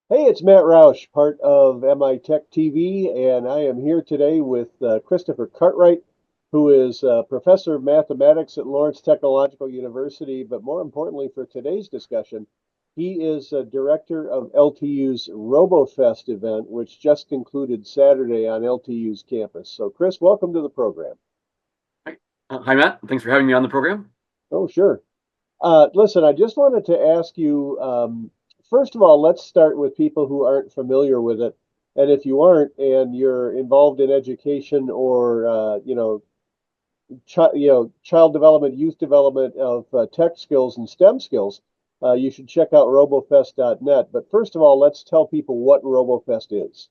Hey, it's Matt Roush, part of MITech TV, and I am here today with Christopher Cartwright, who is professor of mathematics at Lawrence Technological University. But more importantly, for today's discussion, he is director of LTU's Robofest event, which just concluded Saturday on LTU's campus. So, Chris, welcome to the program. Hi, Hi, Matt. Thanks for having me on the program. Oh, sure. Listen, I just wanted to ask you, first of all, let's start with people who aren't familiar with it. And if you aren't and you're involved in education or, child development, youth development of tech skills and STEM skills, you should check out robofest.net. But first of all, let's tell people what Robofest is.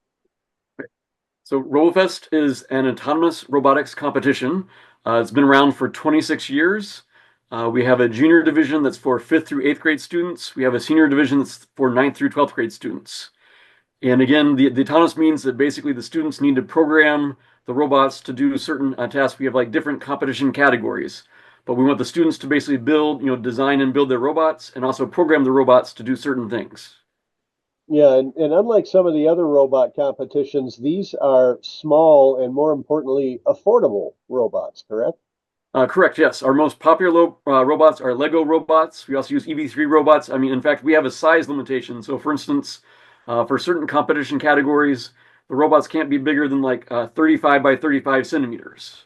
So, Robofest is an autonomous robotics competition. It's been around for 26 years. We have a junior division that's for 5th through 8th grade students. We have a senior division that's for 9th through 12th grade students. And again, the autonomous means that basically the students need to program the robots to do certain tasks. We have like different competition categories, but we want the students to basically build, design and build their robots and also program the robots to do certain things. Yeah, and unlike some of the other robot competitions, these are small and more importantly, affordable robots, correct? Correct, yes. Our most popular robots are Lego robots. We also use EV3 robots. I mean, in fact, we have a size limitation. So, for instance, for certain competition categories, the robots can't be bigger than like 35 by 35 centimeters.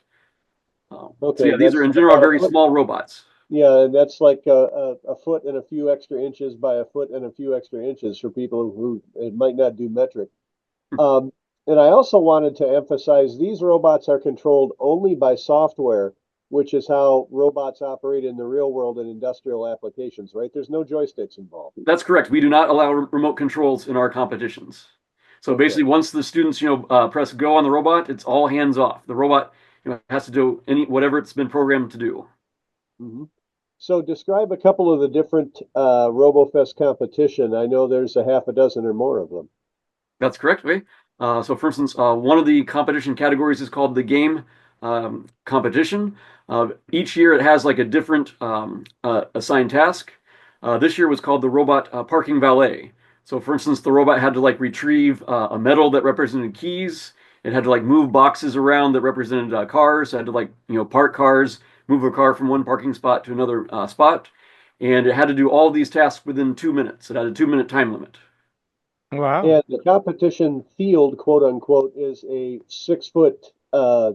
So, Okay, yeah, these are that's in general about a very foot. small robots. Yeah, and that's like a foot and a few extra inches by a foot and a few extra inches for people who it might not do metric. Um, and I also wanted to emphasize these robots are controlled only by software, which is how robots operate in the real world in industrial applications, right? There's no joysticks involved. That's correct. We do not allow remote controls in our competitions. So Okay. basically, once the students, press go on the robot, it's all hands off. The robot, has to do any whatever it's been programmed to do. Hmm. So describe a couple of the different RoboFest competition. I know there's a half a dozen or more of them. That's correct. Okay. So, for instance, one of the competition categories is called the game competition. Each year it has like a different assigned task. This year was called the robot parking valet. So, for instance, the robot had to like retrieve a medal that represented keys. It had to like move boxes around that represented cars. It had to like park cars, move a car from one parking spot to another spot, and it had to do all these tasks within 2 minutes. It had a 2 minute time limit. Wow. And the competition field, quote unquote, is a 6 foot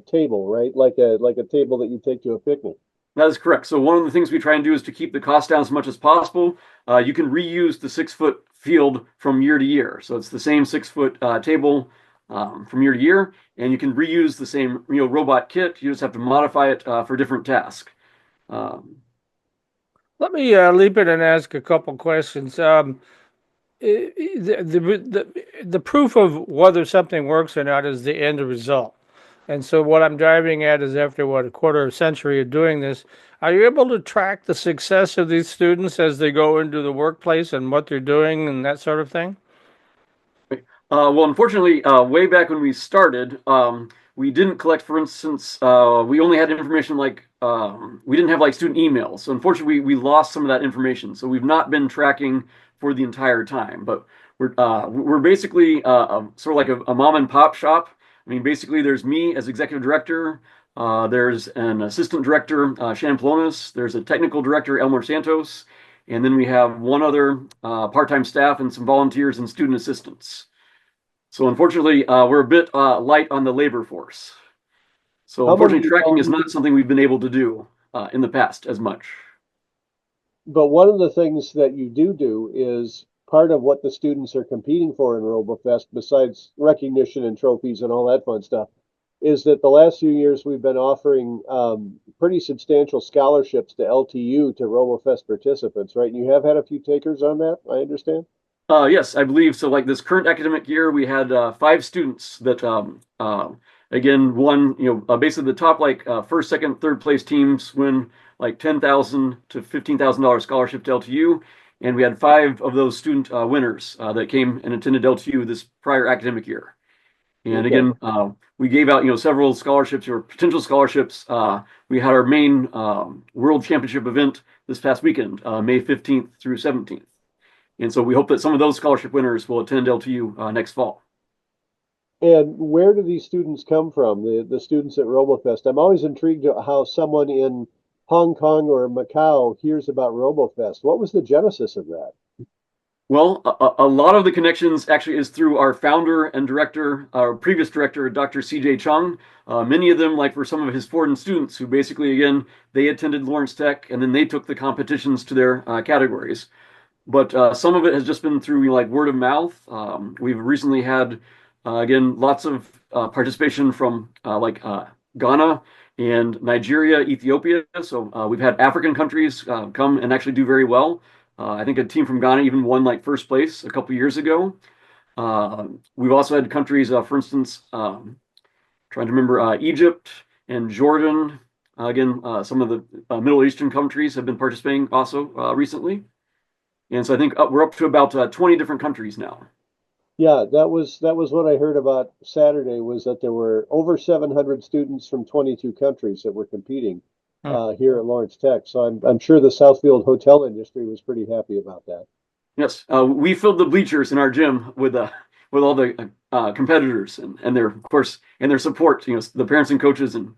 table, right? Like a table that you take to a picnic. That is correct. So one of the things we try and do is to keep the cost down as much as possible. You can reuse the 6 foot field from year to year. So it's the same 6 foot table from year to year, and you can reuse the same robot kit. You just have to modify it for different tasks. Um, Let me leap in and ask a couple questions. The proof of whether something works or not is the end result. And so what I'm driving at is after what a quarter of a century of doing this, are you able to track the success of these students as they go into the workplace and what they're doing and that sort of thing? well, unfortunately, way back when we started, we didn't collect, for instance, we only had information like we didn't have like student emails. So unfortunately, we lost some of that information. So we've not been tracking for the entire time. But we're basically sort of like a mom and pop shop. I mean, basically, there's me as executive director. There's an assistant director, Shannon Polonis. There's a technical director, Elmer Santos. And then we have one other part-time staff and some volunteers and student assistants. So unfortunately, we're a bit light on the labor force. So How unfortunately, many tracking is not something we've been able to do in the past as much. But one of the things that you do is part of what the students are competing for in RoboFest, besides recognition and trophies and all that fun stuff, is that the last few years we've been offering pretty substantial scholarships to LTU to RoboFest participants, right? And you have had a few takers on that, I understand. Yes, I believe so. Like this current academic year, we had five students that again won. Basically the top like first, second, third place teams win like $10,000 to $15,000 scholarship to LTU, and we had five of those student winners that came and attended LTU this prior academic year. And Okay. again, we gave out several scholarships or potential scholarships. We had our main World Championship event this past weekend, May 15th through 17th. And so we hope that some of those scholarship winners will attend LTU next fall. And where do these students come from, the students at Robofest? I'm always intrigued at how someone in Hong Kong or Macau hears about Robofest. What was the genesis of that? Well, a lot of the connections actually is through our founder and director, our previous director, Dr. CJ Chung. Many of them, like for some of his foreign students, who basically, again, they attended Lawrence Tech and then they took the competitions to their categories. But some of it has just been through like word of mouth. We've recently had, again, lots of participation from Ghana and Nigeria, Ethiopia. So we've had African countries come and actually do very well. I think a team from Ghana even won like first place a couple years ago. We've also had countries, for instance, trying to remember Egypt and Jordan. Again, some of the Middle Eastern countries have been participating also recently. And so I think we're up to about 20 different countries now. Yeah, that was what I heard about Saturday was that there were over 700 students from 22 countries that were competing Hmm. here at Lawrence Tech. So I'm sure the Southfield hotel industry was pretty happy about that. Yes, we filled the bleachers in our gym with all the competitors and their, of course, and their support. The parents and coaches and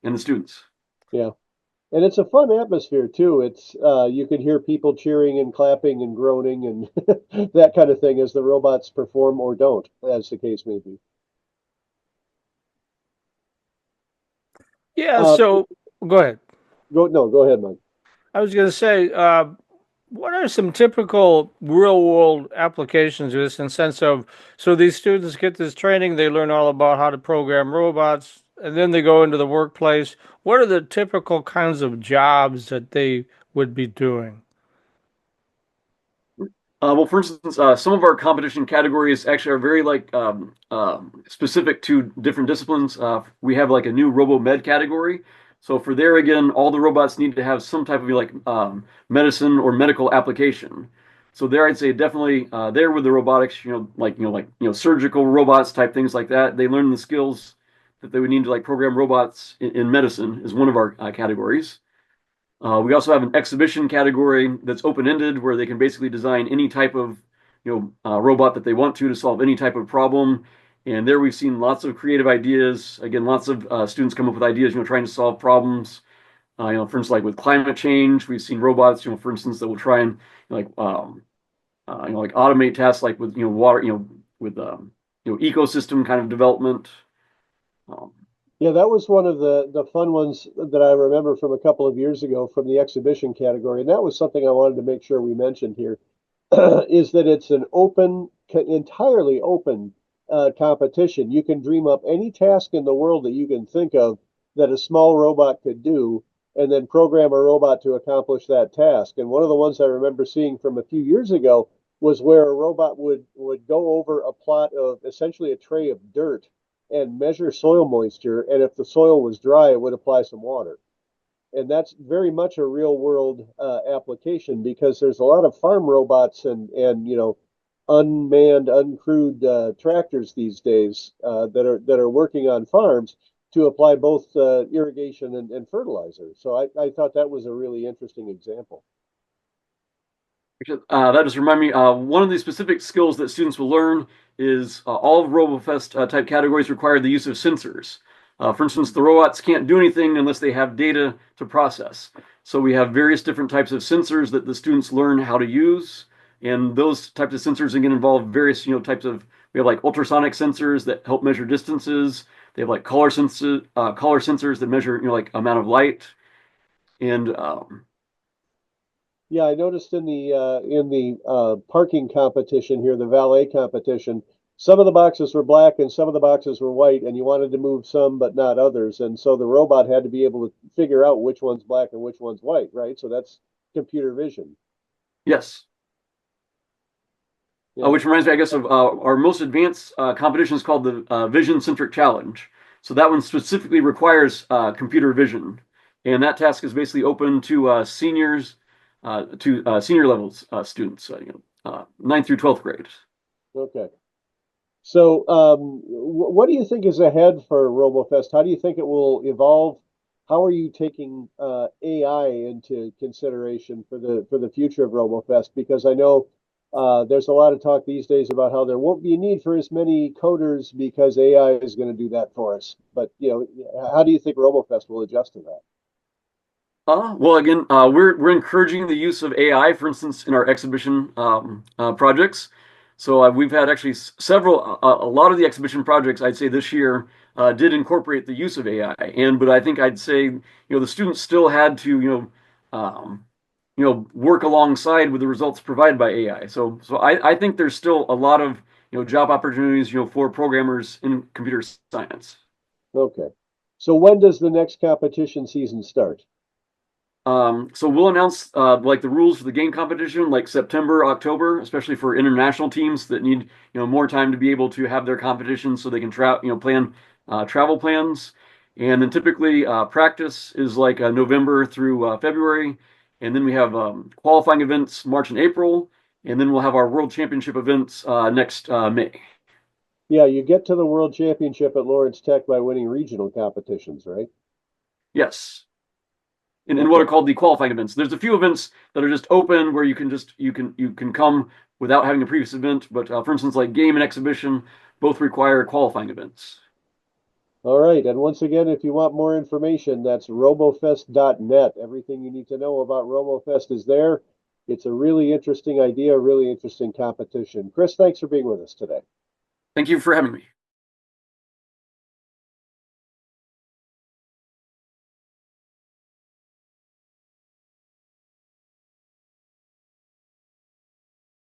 the students. Yeah. And it's a fun atmosphere too. It's you could hear people cheering and clapping and groaning and that kind of thing as the robots perform or don't, as the case may be. Yeah, Uh, so go ahead. go ahead, Mike. I was going to say, what are some typical real world applications of this in sense of so these students get this training, they learn all about how to program robots, and then they go into the workplace. What are the typical kinds of jobs that they would be doing? Well, for instance, some of our competition categories actually are very like specific to different disciplines. We have like a new RoboMed category. So for there again, all the robots need to have some type of like medicine or medical application. So there, I'd say definitely there with the robotics, surgical robots type things like that. They learn the skills that they would need to like program robots in medicine is one of our categories. We also have an exhibition category that's open-ended where they can basically design any type of robot that they want to solve any type of problem. And there we've seen lots of creative ideas. Again, lots of students come up with ideas, trying to solve problems. For instance, like with climate change, we've seen robots, for instance, that will try and like like automate tasks like with water, with ecosystem kind of development. Um, Yeah, that was one of the fun ones that I remember from a couple of years ago from the exhibition category, and that was something I wanted to make sure we mentioned here, is that it's an open, entirely open competition. You can dream up any task in the world that you can think of that a small robot could do, and then program a robot to accomplish that task. And one of the ones I remember seeing from a few years ago was where a robot would go over a plot of essentially a tray of dirt and measure soil moisture, and if the soil was dry, it would apply some water. And that's very much a real world application because there's a lot of farm robots and unmanned, uncrewed tractors these days that are working on farms to apply both irrigation and fertilizer. So I thought that was a really interesting example. That just remind me, one of the specific skills that students will learn is all of RoboFest type categories require the use of sensors. For instance, the robots can't do anything unless they have data to process. So we have various different types of sensors that the students learn how to use. And those types of sensors can involve various, types of, we have like ultrasonic sensors that help measure distances. They have like color sensors that measure, like amount of light. And Yeah, I noticed in the parking competition here, the valet competition, some of the boxes were black and some of the boxes were white, and you wanted to move some but not others, and so the robot had to be able to figure out which one's black and which one's white, right? So that's computer vision. yes. Yeah. Which reminds me, I guess, of our most advanced competition is called the Vision Centric Challenge. So that one specifically requires computer vision, and that task is basically open to senior levels students, ninth through 12th grade. Okay. So, what do you think is ahead for RoboFest? How do you think it will evolve? How are you taking AI into consideration for the future of RoboFest? Because I know There's a lot of talk these days about how there won't be a need for as many coders because AI is going to do that for us. But how do you think RoboFest will adjust to that? Well, again, we're encouraging the use of AI, for instance, in our exhibition projects. So we've had actually several, a lot of the exhibition projects, I'd say this year, did incorporate the use of AI. But I think I'd say, the students still had to, work alongside with the results provided by AI. So I think there's still a lot of, job opportunities, for programmers in computer science. Okay. So when does the next competition season start? So we'll announce like the rules for the game competition like September, October, especially for international teams that need more time to be able to have their competitions so they can plan travel plans. And then typically practice is like November through February, and then we have qualifying events March and April, and then we'll have our World Championship events next May. Yeah, you get to the World Championship at Lawrence Tech by winning regional competitions, right? Yes. In what are Okay. called the qualifying events. There's a few events that are just open where you can come without having a previous event. But for instance, like game and exhibition, both require qualifying events. All right. And once again, if you want more information, that's robofest.net. Everything you need to know about RoboFest is there. It's a really interesting idea, really interesting competition. Chris, thanks for being with us today. Thank you for having me.